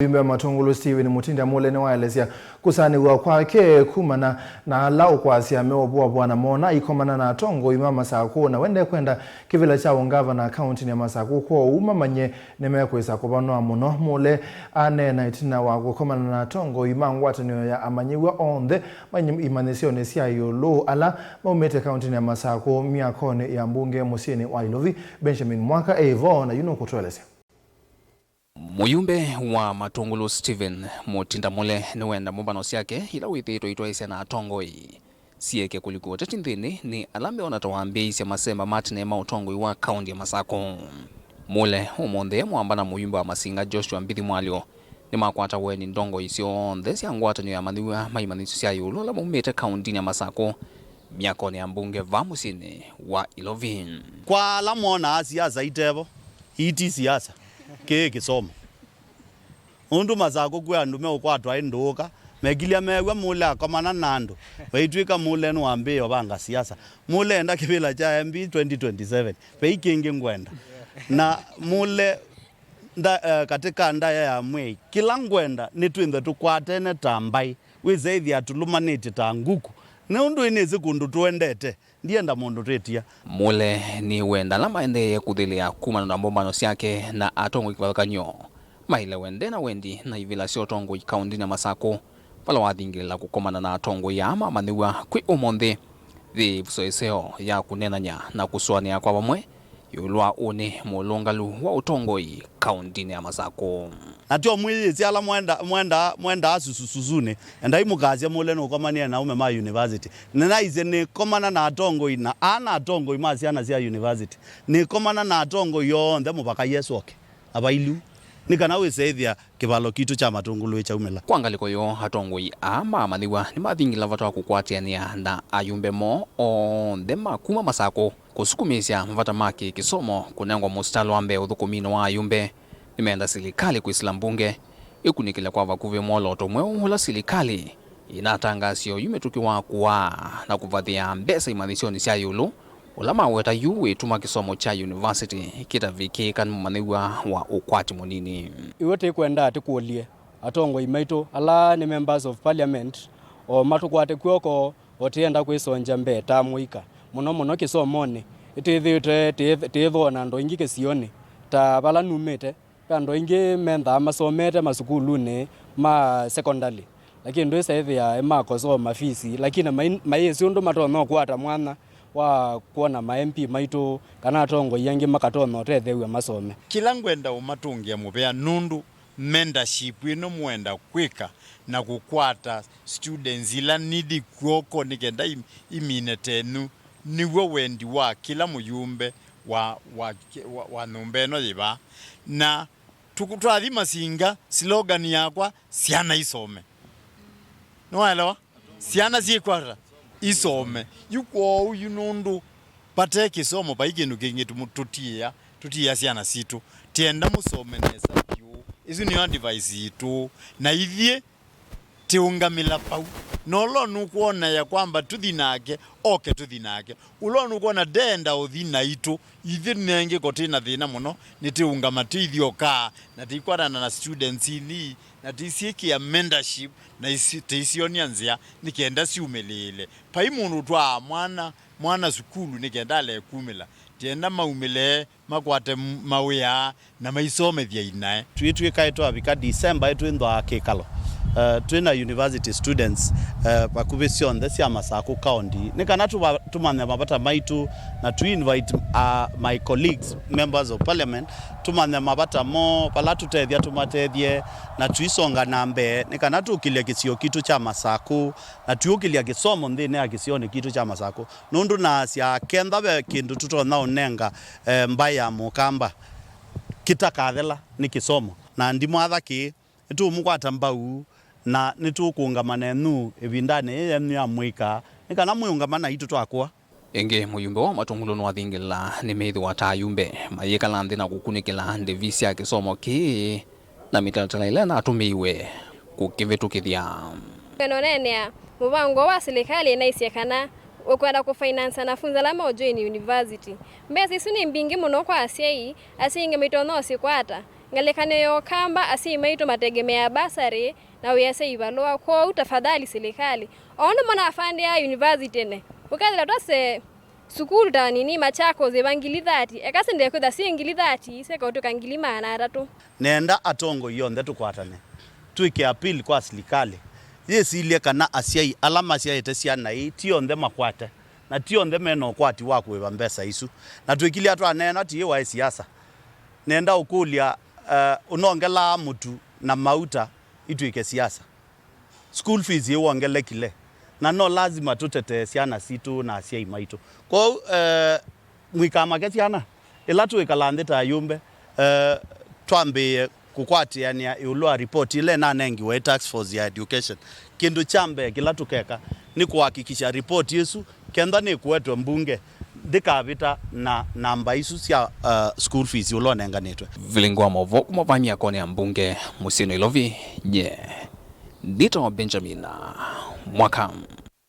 Muyumbe Matungulu Stephen Mutinda Mule ni waelezea kusaniwa kwake kumana na lau kwasi ameobua bwana moona aikomana na atongoi Masaku na ndekwenda kivila cha ungavana kaunti ya Masaku kwa umamanye nimaeke kubanoa muno Mule anena itina wa gukomana na atongoi mangwatanio ya amanyiwa onde manyim imanisio sia yolo ala maumete kaunti ya Masaku miakone ya mbunge musini wa Ilovi Benjamin Mwaka Evo na yuno kutuelezea. Muyumbe wa Matungulu Stephen Mutinda Mule niwenda mubanosi yake ila withito itwaisya na atongoi sieke kuliko tatinthini ni alambe onatawambia isya masemba matine mautongoi wa kaunti ya Masaku. Mule umonthe mwambana Muyumbe wa masinga Joshua mbithi mwalio ni makwata weni ndongo isyo onthe sya ngwatanio ya mathiwa maimanisyo sya yulu la maumete kaunti ya Masaku miakone ya mbunge vamusini wa Ilovi. Kwa la moona siasa itevo iti siasa ke kisomo undu Masaku kwa ndume ukwatwa induka megilia mewe Mule akomana nando waitwika Mule nuambie obanga siasa Mule enda kivila cha MB 2027 peikingi ngwenda na Mule katika ndaya ya mwei kila ngwenda nitwinthe tukwatene tambai wizeithi atulumaniti tanguku ne undu inezi kundu tuendete ndienda mundu retia. Mule ni wenda lama endeye kuthilia kumana na mbombano syake na atongoi kivakanyo maile wende na wendi na ivila sio atongoi kaunti ya Masaku pala wathingilila kukomana na atongoi ama mathiwa kwi umonthe thi vusoeseo ya kunenanya na kuswania kwa vamwe yulwa une mulungalu wa utongoi kaunti ya Masaku. Natio mwezi ala mwenda asususuzune enda imukazia Mule no komania na umema university nena ize ni komana na atongoi na ana atongoi masiana sia university ni komana na atongoi yonthe mupaka yesoke abailu nikana wisethia kivalo kitu cha Matungulu cha umela kwangaliko yo atongoi ama mathiwa ni mathingila vatwa kukwatiania na ayumbe mo onthe makuma Masaku kusukumisya mvata maki kisomo kunengwa mustalo ambe uthukumino wa ayumbe nimeenda serikali kuisila mbunge ikunikila kwa vakuvi moloto mweu hula serikali inatangasio yumetukiwa kuwa na kuvathia mbesa imanisioni sya yulu ulama weta yuwe tuma kisomo cha university kitavikika mathiwa wa ukwati munini iwote kwenda atikuolie atongoi maitu ala ni members of parliament o matukwate kwoko otienda kwisonja mbe tamuika muno kisomoni itithite tithona ndo ingi kisioni ta bala numete ndo ingi mentha masomete masukuluni ma secondary lakini ndo isaithia makoso mafisi lakini maisi undu matono kwata mwana wa kuona ma MP maitu kana atongoi yangi makatono tethewe masome kila ngwenda umatungia mupea nundu mentorship ino mwenda kwika na kukwata students ila nidi kwoko nikenda iminetenu niwo wendi wa kila Muyumbe wa numbeno yiba na tukutwathi masinga slogan yakwa siana isome noelewa siana sikwara isome yuko yunundu pate kisomo paikindu kingi tutia siana situ tienda musome nesa yu isu ni device itu na ithie tiungamila pau nolo nukuona ya kwamba tuthinake oke tuthinake ulo nukuona denda uthina itu ithi nenge kotina thina muno nitiungama tithio ka na tikwarana na students ili na tisikia mentorship na tisionia nzia nikenda siumelele pai mundu twa mwana sukulu nikenda le kumila tienda maumile makwate mawia na maisome thia inae twitwika itwa bika December twindwa kikalo twina university students pakuvision this ya Masaku county nikana tumanya mabata maitu na to invite my colleagues members of parliament tumanya mabata mo pala tutethia tumatethie na tuisonga nambe nikana tukilia kisio kitu cha Masaku na tuukilia kisomo nthini ya kisioni kitu cha Masaku nundu na sia kenda be kindu tutona onenga mbaya mukamba kitakathela ni kisomo na ndimwathaki itu mukwata mbau na nitukungamana nu evindane yenu ya mwika nikana muyungamana itu twakwa enge Muyumbe wa Matungulu no athingila ni methi wa tayumbe mayikala nthi na kukunikila ndevisi ya kisomo ki na mitalatala ila na atumiwe kukivitukithia kanonene mubango wa serikali na isya kana ukwenda kufinance na funza la mojo ni university mbesi isu ni mbingi muno kwa asiai asinge mitono sikwata ngalekane yo kamba asi maito mategemea basari na uyase ivalua kwa utafadhali serikali ono mwana afande ya university ne ukazila tose sukulu ta nini machako zebangili 30 ekase ndeko da singili 30 seka utoka ngili mana atatu nenda atongoi yonde tukwatane tuike appeal kwa serikali yesi ile kana asiai alama asiai tesiana tionde makwate na tionde meno kwati wakwe mbesa isu na tuikili atu anena ti wa siasa nenda ukulia unongela mutu na mauta ituike siasa school fees yewongele kile na no lazima tutete siana situ na asiai maito kwa mwikama kesiana ila tuikalande ta Muyumbe twambe kukwati yani ulua report ile na nengi we tax force ya education kindu chambe kila tukeka ni kuhakikisha report yesu kenda ni kuetwe mbunge dikavita na namba isu cia school fees ulonenga netwe vilingwa movo kumavamia kone ya mbunge musino ilovi nye Dito Benjamin Mwaka.